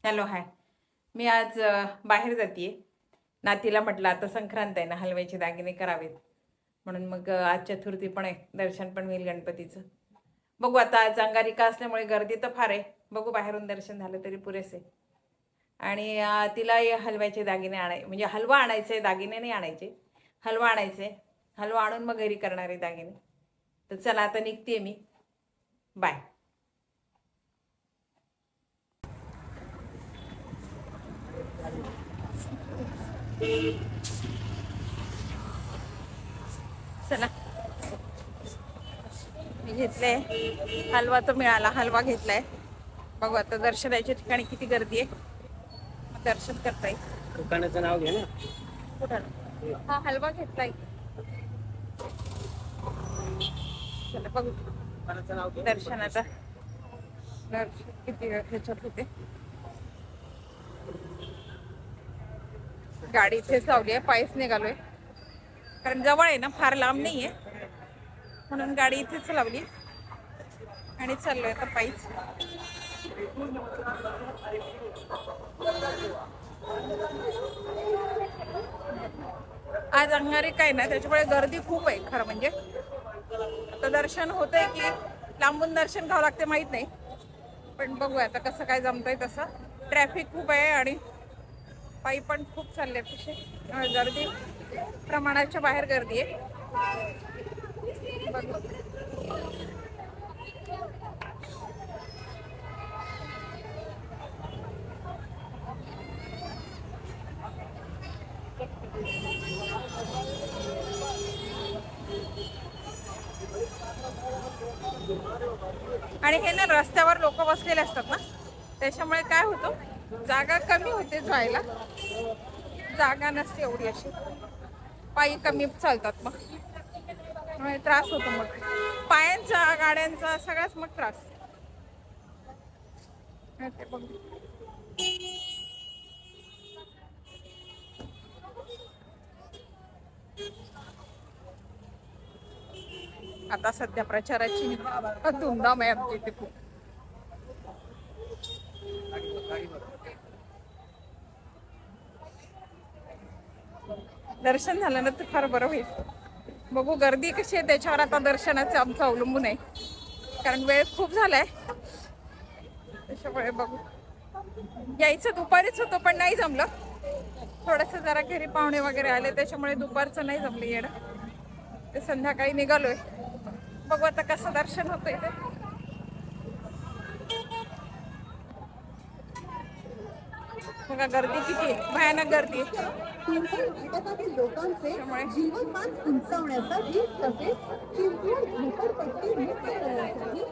Hello hi. मी आज बाहेर जातीये. नातीला म्हटलं आता संक्रांत आहे ना, हलव्याचे दागिने करावेत म्हणून मग आज चतुर्थी पण आहे, दर्शन पण होईल गणपतीचं. बघू आता, आज अंगारिका असल्यामुळे गर्दी तर फार आहे. बघू बाहेरून दर्शन झालं तरी पुरेसे. आणि तिला हे हलव्याचे दागिने म्हणजे हलवा आणायचे, दागिने नाही आणायचे, हलवा आणायचे. हलवा आणून मग घरी करणारे दागिने. तर चला आता निघते मी. बाय. चला, मी घेतलाय हलवा, तर मिळाला, हलवा घेतलाय. बघू आता दर्शनाच्या ठिकाणी किती गर्दी आहे, मग दर्शन करता येईल. दुकानाचं नाव घे ना. कुठं? हा हलवा घेतलाय. चला बघू दुकानाचं नाव घे. दर्शनाचा दर्शन किती ह्याच्यात होते. गाडी इथेच लावली आहे, पायीच निघालोय कारण जवळ आहे ना, फार लांब नाही आहे म्हणून गाडी इथेच लावली आणि चाललोय आता पायीच. आज अंगारिका आहे ना, त्याच्यामुळे गर्दी खूप आहे खरं म्हणजे. आता दर्शन होतंय की लांबून दर्शन घ्यावं लागते माहीत नाही, पण बघूया आता कसं काय जमतंय तसं. ट्रॅफिक खूप आहे आणि पायी पण खूप चालले तसे, गर्दी प्रमाणाच्या बाहेर गर्दी आहे. बघू आणि हे ना, रस्त्यावर लोक बसलेले असतात ना, त्याच्यामुळे काय होतं, जागा कमी होते जायला, जागा नसते एवढी अशी, पायी कमी चालतात मग त्रास होतो, मग पायांचा गाड्यांचा सगळाच मग त्रास. ते बघ आता सध्या प्रचाराची धुमधाम आहे आमच्या इथे खूप. दर्शन झालं ना तर फार बरं होईल. बघू गर्दी कशी आहे त्याच्यावर आता दर्शनाचं आमचं अवलंबून आहे, कारण वेळ खूप झालाय त्याच्यामुळे. बघू, यायचं दुपारीच होतं पण नाही जमलं, थोडंसं जरा घरी पाहुणे वगैरे आले त्याच्यामुळे दुपारचं नाही जमलं येणं, ते संध्याकाळी निघालोय. बघू आता कसं दर्शन होतंय ते. बघा गर्दी किती आहे, भयानक गर्दी आहे. लोकांचे जीवनमान उंचावण्यासाठी तसेच चिंचवड झोपडपट्टी मुक्त करण्यासाठी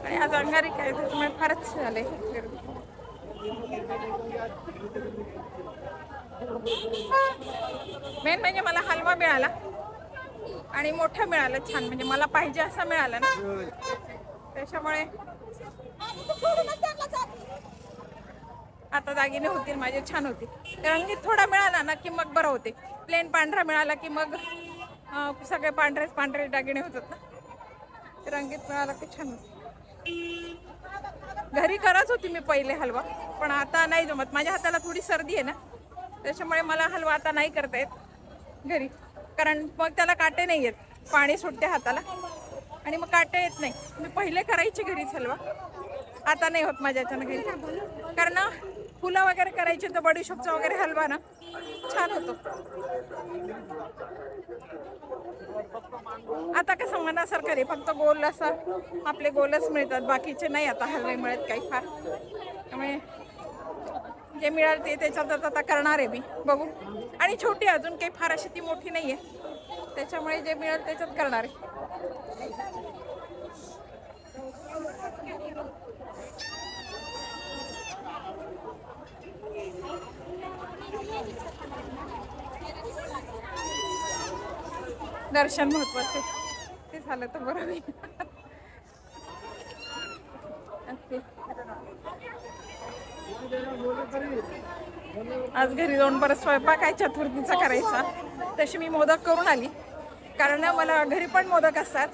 आणि आज अंगारिका आहे त्याच्यामुळे फारच झालंय गर्दी. मेन म्हणजे मला हलवा मिळाला आणि मोठा मिळाला, छान, म्हणजे मला पाहिजे असा मिळाला ना, त्याच्यामुळे आता दागिने होतील माझे, छान होतील. रंगीत थोडा मिळाला ना की मग बरं होते. प्लेन पांढरा मिळाला की मग सगळे पांढरे दागिने होतात ना, रंगीत मिळाला की छान होते. घरी करत होती मी पहिले हलवा, पण आता नाही जमत, माझ्या हाताला थोडी सर्दी आहे ना, त्याच्यामुळे मला हलवा आता नाही करता येत घरी, कारण मग त्याला काटे नाही येत, पाणी सुटते हाताला आणि मग काटे येत नाही. मी पहिले करायची घरीच हलवा, आता नाही होत माझ्या याच्यानं घरी, कारण फुलं वगैरे करायचे तर बडीशोपचा वगैरे हलवा ना छान होतो. आता कसं मनासारखं रे, फक्त गोल असं आपले गोलच मिळतात, बाकीचे नाही आता हलवे मिळत काही फार, त्यामुळे जे मिळाल ते त्याच्यातच आता करणार आहे मी. बघू, आणि छोटी अजून काही फार अशी ती मोठी नाही आहे, त्याच्यामुळे जे मिळेल त्याच्यात करणार आहे. दर्शन महत्वाचे, ते झालं तर बरं होईल. आज घरी जाऊन परत स्वयंपाक आहे चतुर्थीचा करायचा. तशी मी मोदक करून आली, कारण मला घरी पण मोदक असतात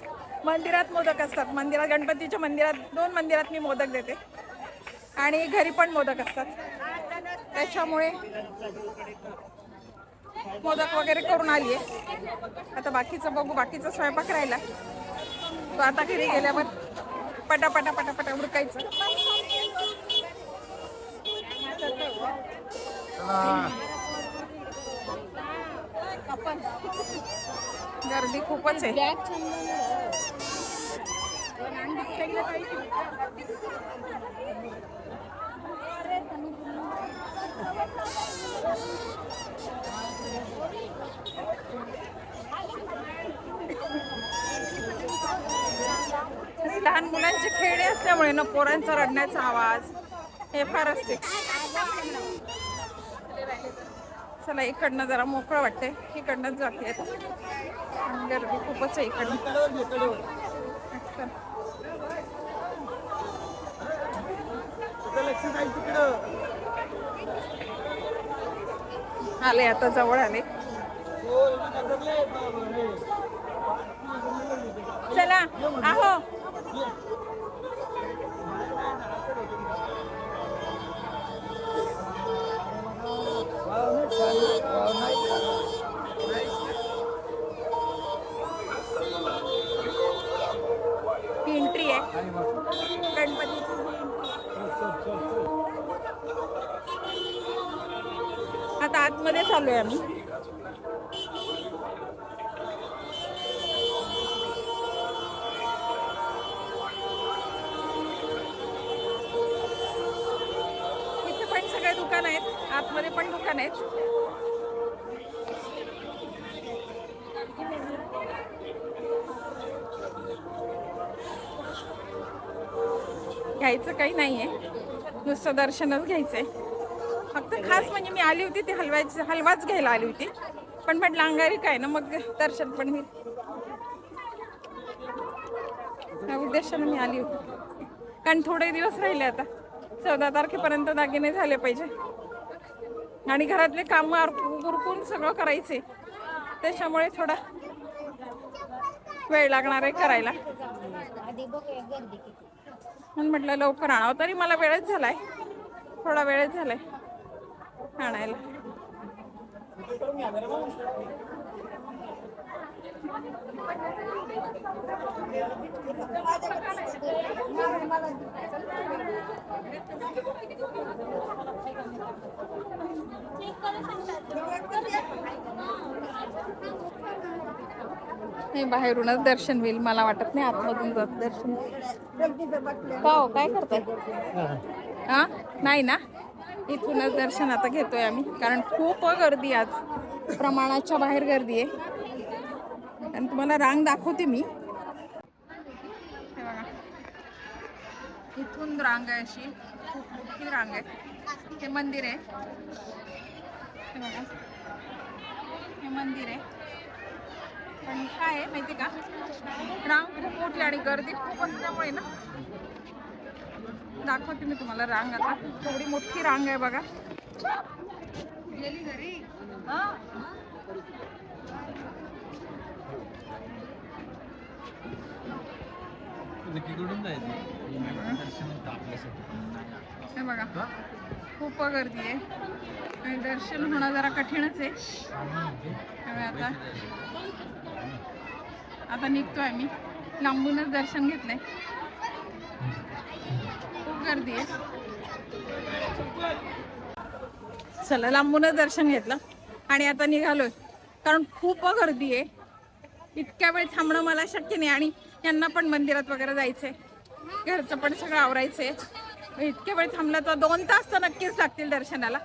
मंदिरात मोदक असतात. मंदिरात, गणपतीच्या मंदिरात, 2 मंदिरात मी मोदक देते आणि घरी पण मोदक असतात. त्याच्यामुळे मोदक वगैरे करून आली आहे. आता बाकीचं बघू, बाकीचा स्वयंपाक राहिला तो आता घरी गेल्यावर पटापटा पटापटा उरकायचं. गर्दी खूपच आहे. लहान मुलांचे खेळणे असल्यामुळे ना पोरांचा रडण्याचा आवाज हे फार असते. चला इकडनं जरा मोकळं वाटतंय, इकडनंच जाते आता. गर्दी खूपच आहे इकडनं. आले आता जवळ आले. चला आहो. एंट्री आहे गणपतीची. आता आतमध्ये चालूय आम्ही. इथे पण सगळे दुकान आहेत, आतमध्ये पण दुकान आहेत. घ्यायचं काही नाहीये, नुसतं दर्शनच घ्यायचंय. फक्त खास म्हणजे मी आली होती ती हलवाच घ्यायला आली होती, पण म्हटलं अंगारी काय ना, मग दर्शन पण होईल या उद्देशाने मी आली होती. कारण थोडे दिवस राहिले, आता 14 तारखेपर्यंत दागिने झाले पाहिजे आणि घरातले काम उरकून सगळं करायचे. त्याच्यामुळे थोडा वेळ लागणार आहे करायला. म्हणून म्हटलं लवकर आणावं. तरी मला वेळच झालाय, थोडा वेळच झालाय आणायला. हे बाहेरूनच दर्शन होईल, मला वाटत नाही आतमधून दर्शन. हो काय करताय? हा नाही ना, इथूनच दर्शन आता घेतोय आम्ही. कारण खूप गर्दी, आज प्रमाणाच्या बाहेर गर्दी आहे. आणि तुम्हाला रांग दाखवते मी. इथून रांग आहे, अशी खूप मोठी रांग आहे. हे मंदिर आहे, हे बघा, हे मंदिर आहे. पण काय आहे माहिती का, रांग खूप मोठी आणि गर्दी खूप असल्यामुळे ना, दाखवते मी तुम्हाला रांग. आता थोडी मोठी रांग आहे बघा. गेली घरी. हे बघा खूप गर्दी आहे आणि दर्शन होणं जरा कठीणच आहे. आता निघतोय आम्ही, लांबूनच दर्शन घेतलंय. खूप गर्दी आहे. चला लांबूनच दर्शन घेतलं आणि आता निघालोय, कारण खूप गर्दी आहे. इतक्या वेळ थांबणं मला शक्य नाही आणि यांना पण मंदिरात वगैरे जायचंय, घरचं पण सगळं आवरायचंय. इतक्या वेळ थांबलं तर 2 तास तर नक्कीच लागतील दर्शनाला,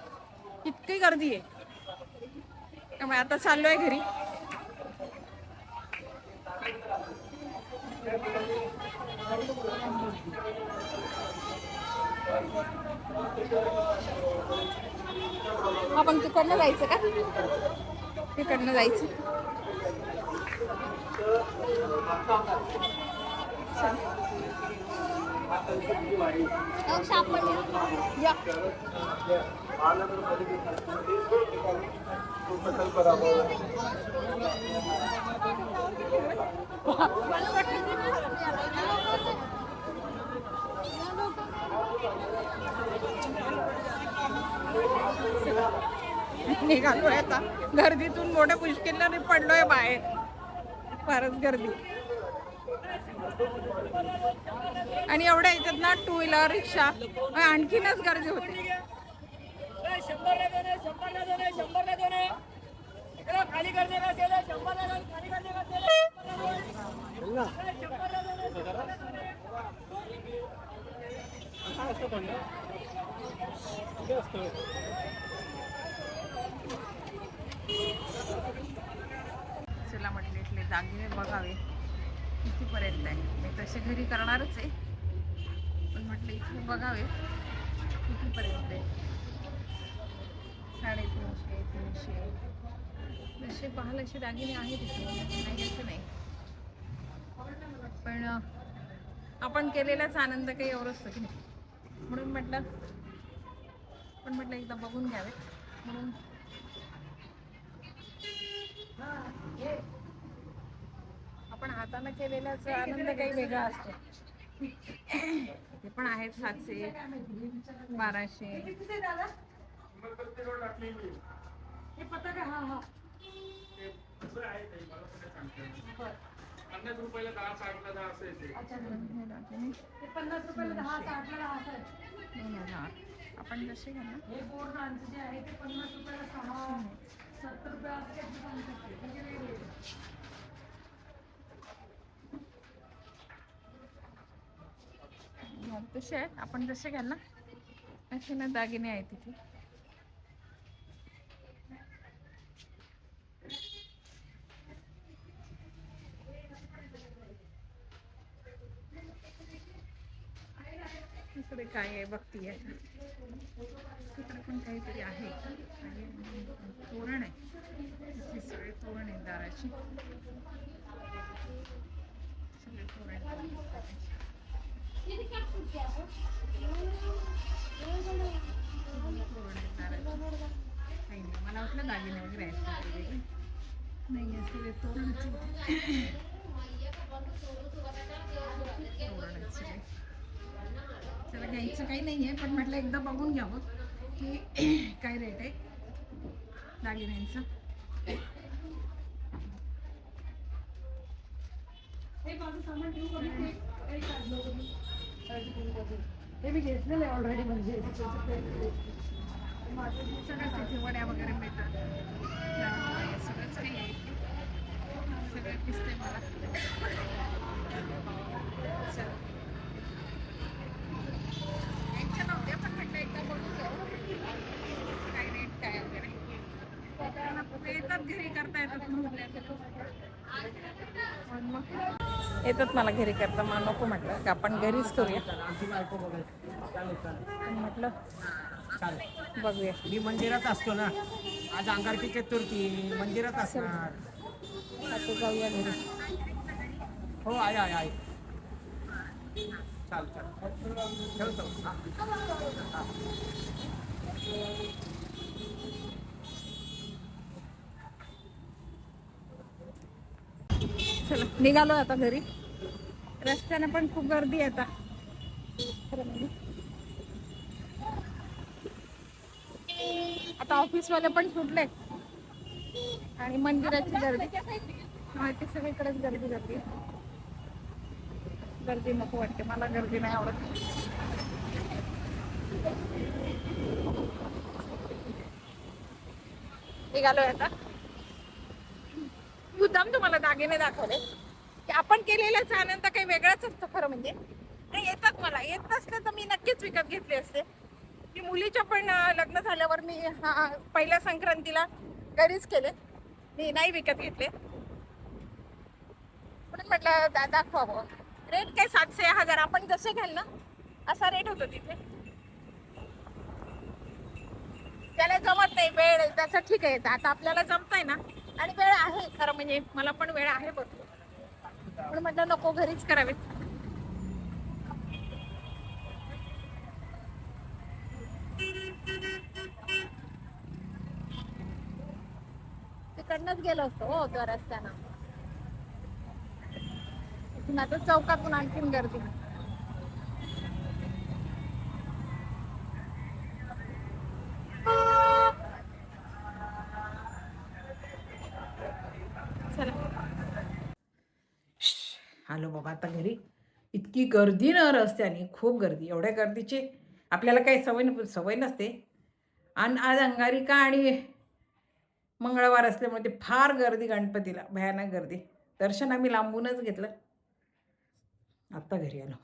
इतकी गर्दी आहे. त्यामुळे आता चाललोय घरी. आपण तिकडनं जायचं का? तिकडनं जायचं. या निघालोय आता गर्दीतून मोठ्या मुश्किलने पडलोय बाहेर. फारच गर्दी आणि एवढ्या याच्यात ना टू व्हीलर रिक्षा आणखीनच गर्दी होते. खाली करने का सेल है, 100 का खाली करने का सेल है. काय असतं पण कुठे असतं? चला म्हटले इथले दागिने बघावे कितीपर्यंत आहे. मी तसे घरी करणारच आहे, पण म्हटलं इथे बघावे कितीपर्यंत आहे. 350, 300 जसे पाहाल असे दागिने आहेत इथे, नाही असं नाही. पण आपण केलेलाच आनंद काही एवढं असतं की नाही, म्हणून म्हटलं एकदा बघून घ्यावे म्हणून. आपण हाताने केलेल्याचा आनंद काही वेगळा असतो. ते पण आहेत 700, 1200. हे पता का? हा 50 रुपयाला 10, 60 ला 10 असं येते. अच्छा. ते 50 रुपयाला 10, 60 ला 10 असं. 2000 आपण जसे घ्या ना. हे गोड ब्रांच जे आहे ते 50 रुपयाला 6, 70 रुपये असं काही सांगू शकते. म्हणजे वेगवेगळे तसे आहेत. आपण जसे घ्याल ना असे ना दागिने आहेत तिथे. इकडे काय आहे बघतीये. तिकडे पण काहीतरी आहे. तोरण आहे, सगळे तोरण आहे दाराची. सगळे तोरण मला वाटलं दागिने वगैरे आहेत नाही असं तोरण. त्याला घ्यायचं काही नाही आहे, पण म्हटलं एकदा बघून घ्यावं की काय रेट आहे दागिन्यांचं. हे माझं सामान ठेवू कमी ते काही काढलं कमी. हे मी घेतलेलं आहे ऑलरेडी. म्हणजे सगळंच तिथे वड्या वगैरे मिळतात. सगळंच काही आहे, सगळं दिसतंय मला. यायच्या नव्हत्या, पण म्हटलं एकदा बघून घ्यावं काय रेट काय वगैरे. येतात घरी करता येतात मग येतात मला घरी करता. मला नको म्हटलं की आपण घरीच करूया. म्हटलं बघूया. मी मंदिरात असतो ना, आज अंगारकी चतुर्थी मंदिरात असणार. आता जाऊया घरी. हो आहे. चाल ठेवतो. चला निघालो आता घरी. रस्त्याने पण खूप गर्दी आहे आता. आता ऑफिसवाले पण सुटले आणि मंदिराची गर्दी माहिती सगळीकडेच गर्दी. गर्दी नको वाटते मला. गर्दी नाही आवडत. निघालोय आता. मुद्दाम तुम्हाला दागिने दाखवले की आपण केलेलाच आनंद काही वेगळाच असतो खरं म्हणजे. आणि येतात मला. येत नसले तर मी नक्कीच विकत घेतले असते. मी मुलीच्या पण लग्न झाल्यावर मी पहिल्या संक्रांतीला घरीच केले. मी नाही विकत घेतले म्हणून म्हटलं दाखवावं. रेट काय 700, 1000 आपण जसे घ्याल ना असा रेट होतो तिथे. त्याला जमत नाही वेळ त्याचं ठीक आहे. आता आपल्याला जमतंय ना आणि वेळ आहे खरं म्हणजे. मला पण वेळ आहे भरपूर, पण म्हटलं नको घरीच करावेत. तिकडनंच गेलो असतो हो त्या रस्त्यानं. इथून आता चौकातून आणखीन गर्दी. चला आलो बाबा आता घरी. इतकी गर्दी ना रस्त्याने, खूप गर्दी. एवढ्या गर्दीची आपल्याला काही सवय नसते. आणि आज अंगारिका आणि मंगळवार असल्यामुळे ते फार गर्दी गणपतीला, भयानक गर्दी. दर्शन आम्ही लांबूनच घेतलं. आत्ता घरी आलो.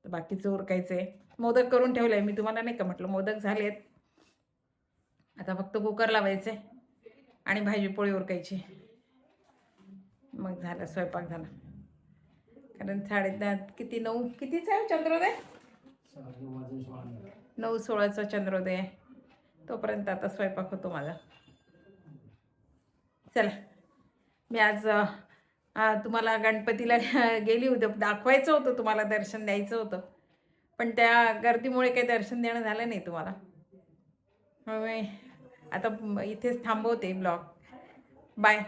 तर बाकीचं उरकायचं आहे. मोदक करून ठेवलं आहे मी, तुम्हाला नाही का म्हटलं. मोदक झालेत, आता फक्त कुकर लावायचं आहे आणि भाजीपोळी उरकायची. मग झालं, स्वयंपाक झाला. कारण 10:30 किती 9 कितीचा आहे चंद्रोदय? 9:16चा चंद्रोदय आहे. तोपर्यंत आता स्वयंपाक होतो माझा. चला, मी आज तुम्हाला गणपतीला गेली होती, दाखवायचं होतं तुम्हाला, दर्शन द्यायचं होतं. पण त्या गर्दीमुळे काही दर्शन देणं झालं नाही तुम्हाला. मग आता इथेच थांबवते ब्लॉग. बाय.